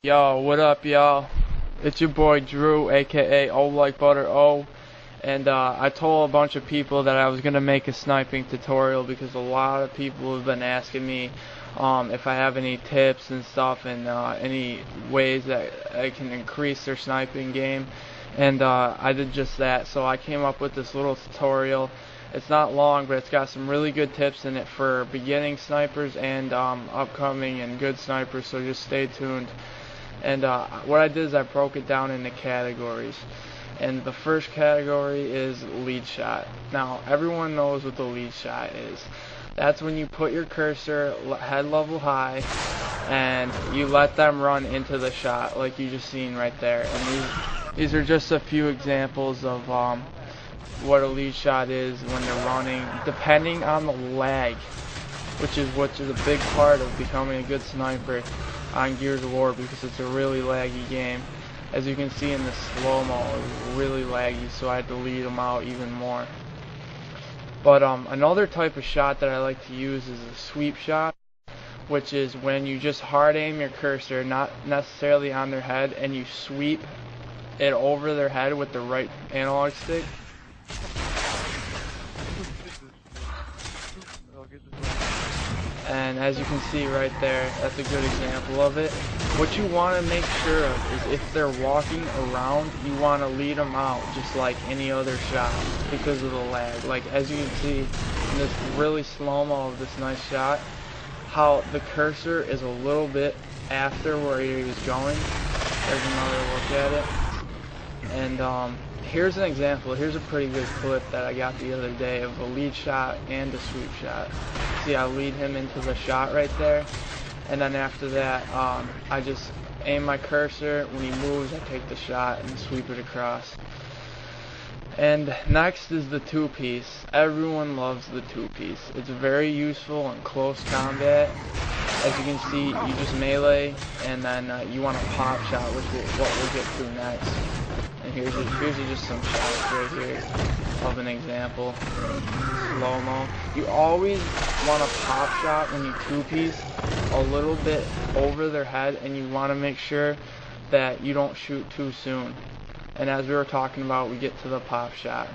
Yo, what up, y'all? It's your boy Drew, aka O Like Butter O, and I told a bunch of people that I was gonna make a sniping tutorial because a lot of people have been asking me if I have any tips and stuff and any ways that I can increase their sniping game, and I did just that. So I came up with this little tutorial. It's not long, but it's got some really good tips in it for beginning snipers and upcoming and good snipers, so just stay tuned. And what I did is I broke it down into categories. And the first category is lead shot. Now, everyone knows what the lead shot is. That's when you put your cursor head level high and you let them run into the shot, like you just seen right there. And these are just a few examples of what a lead shot is when they're running, depending on the lag, which is a big part of becoming a good sniper on Gears of War, because it's a really laggy game. As you can see in the slow-mo, it's really laggy, so I had to lead them out even more. But another type of shot that I like to use is a sweep shot, which is when you just hard aim your cursor, not necessarily on their head, and you sweep it over their head with the right analog stick. And as you can see right there, that's a good example of it. What you want to make sure of is if they're walking around, you want to lead them out just like any other shot because of the lag. Like as you can see in this really slow-mo of this nice shot, how the cursor is a little bit after where he was going. There's another look at it. And here's an example. Here's a pretty good clip that I got the other day of a lead shot and a sweep shot. See, I lead him into the shot right there, and then after that, I just aim my cursor. When he moves, I take the shot and sweep it across. And next is the two-piece. Everyone loves the two-piece. It's very useful in close combat. As you can see, you just melee, and then you want a pop shot, which is what we'll get to next. And here's just some shots right here of an example. Slow-mo. You always want a pop shot when you two-piece a little bit over their head, and you want to make sure that you don't shoot too soon. And as we were talking about, we get to the pop shot.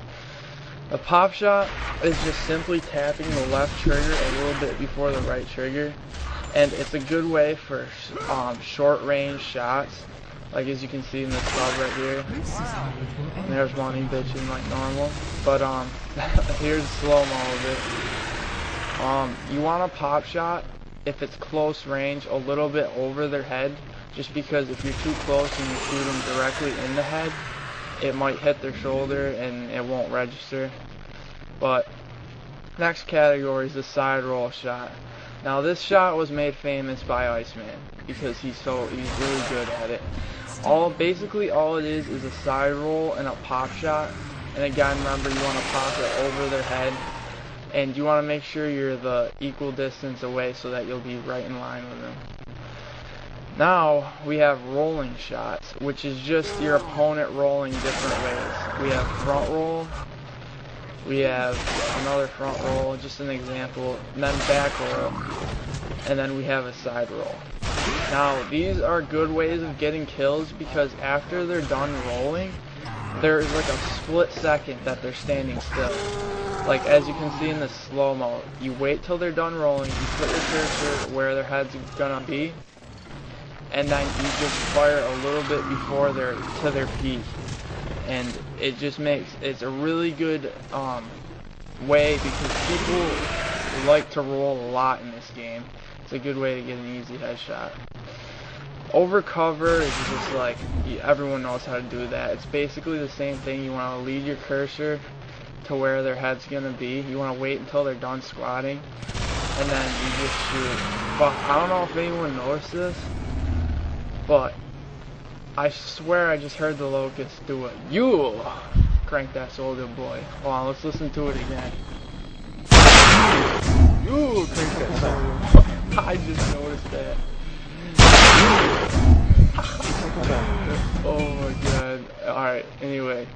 A pop shot is just simply tapping the left trigger a little bit before the right trigger, and it's a good way for short-range shots. Like as you can see in the sub right here. And there's one bitching like normal. But here's slow-mo of it. You want a pop shot if it's close range a little bit over their head, just because if you're too close and you shoot them directly in the head, it might hit their shoulder and it won't register. But next category is the side roll shot. Now this shot was made famous by Iceman because he's really good at it. Basically all it is a side roll and a pop shot. And again, remember, you want to pop it over their head, and you want to make sure you're the equal distance away so that you'll be right in line with them. Now we have rolling shots, which is just your opponent rolling different ways. We have front roll, we have another front roll, just an example, and then back roll, and then we have a side roll. Now these are good ways of getting kills because after they're done rolling, there's like a split second that they're standing still. Like as you can see in the slow-mo, you wait till they're done rolling, you put your cursor where their head's gonna be, and then you just fire a little bit before their peak. And it just it's a really good way because people like to roll a lot in this game. It's a good way to get an easy headshot. Over cover is just like, everyone knows how to do that. It's basically the same thing. You want to lead your cursor to where their head's gonna be. You want to wait until they're done squatting, and then you just shoot. But I don't know if anyone noticed this, but I swear I just heard the Locust do it. You crank that soldier boy. Hold on, let's listen to it again. You crank that soldier boy. I just noticed that. Oh my god. Alright, anyway.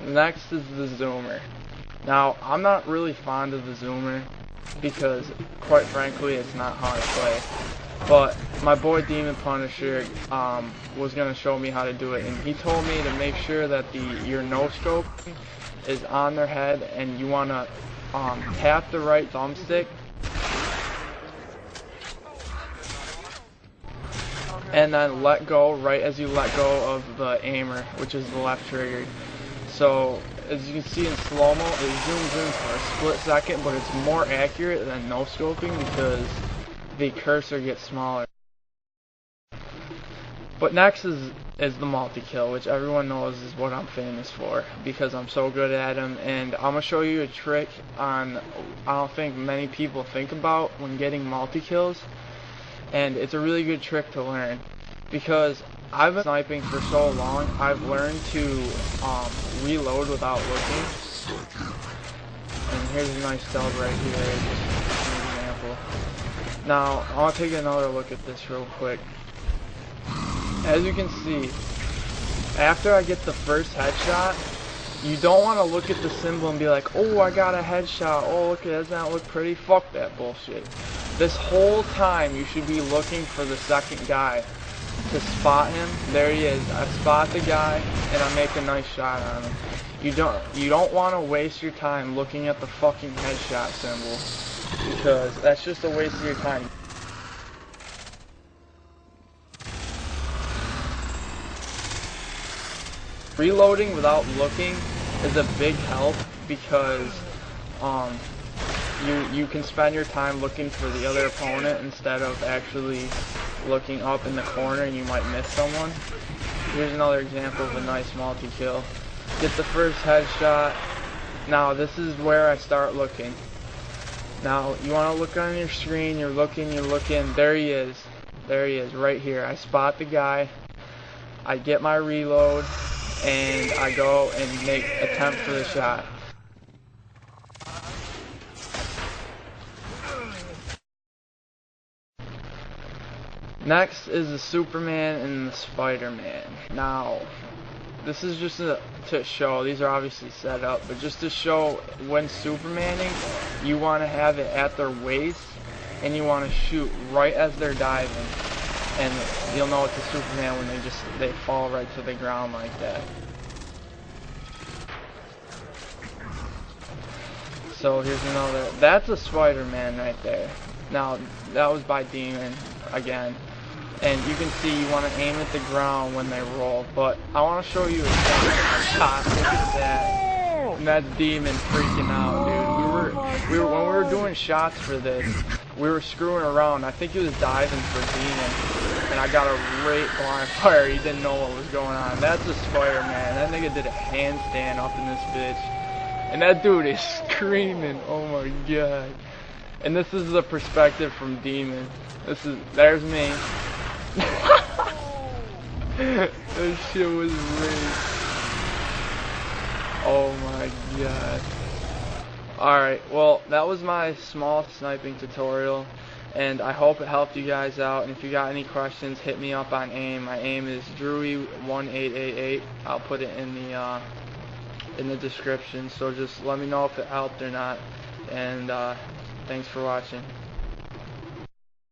Next is the zoomer. Now, I'm not really fond of the zoomer because, quite frankly, it's not how I play. But my boy Demon Punisher was gonna show me how to do it, and he told me to make sure that your no scope is on their head, and you wanna tap the right thumbstick and then let go right as you let go of the aimer, which is the left trigger. So as you can see in slow-mo, it zooms in for a split second, but it's more accurate than no scoping because the cursor gets smaller. But next is the multi-kill, which everyone knows is what I'm famous for because I'm so good at them. And I'm gonna show you a trick I don't think many people think about when getting multi-kills, and it's a really good trick to learn because I've been sniping for so long. I've learned to reload without looking. And here's a nice dub right here, just an example. Now I'll take another look at this real quick. As you can see, after I get the first headshot, you don't want to look at the symbol and be like, oh, I got a headshot, oh, look, doesn't that look pretty? Fuck that bullshit. This whole time you should be looking for the second guy to spot him. There he is. I spot the guy and I make a nice shot on him. You don't want to waste your time looking at the fucking headshot symbol because that's just a waste of your time. Reloading without looking is a big help because you can spend your time looking for the other opponent instead of actually looking up in the corner and you might miss someone. Here's another example of a nice multi-kill. Get the first headshot. Now this is where I start looking. Now you want to look on your screen, you're looking, there he is. There he is, right here. I spot the guy, I get my reload, and I go and attempt for the shot. Next is the Superman and the Spider-Man. Now, this is just to show, these are obviously set up, but just to show when Supermaning, you want to have it at their waist, and you want to shoot right as they're diving. And you'll know it's a Superman when they fall right to the ground like that. So here's another, that's a Spider-Man right there. Now that was by Demon again. And you can see you want to aim at the ground when they roll, but I want to show you a shot. Look at that. And that's Demon freaking out, dude. When we were doing shots for this, we were screwing around. I think he was diving for Demon, and I got a great blind fire. He didn't know what was going on. That's a Spider-Man. That nigga did a handstand up in this bitch, and that dude is screaming. Oh my god! And this is the perspective from Demon. There's me. This shit was rigged. Oh my god. Alright, well, that was my small sniping tutorial, and I hope it helped you guys out. And if you got any questions, hit me up on AIM. My AIM is Drewy1888. I'll put it in the description, so just let me know if it helped or not. And thanks for watching.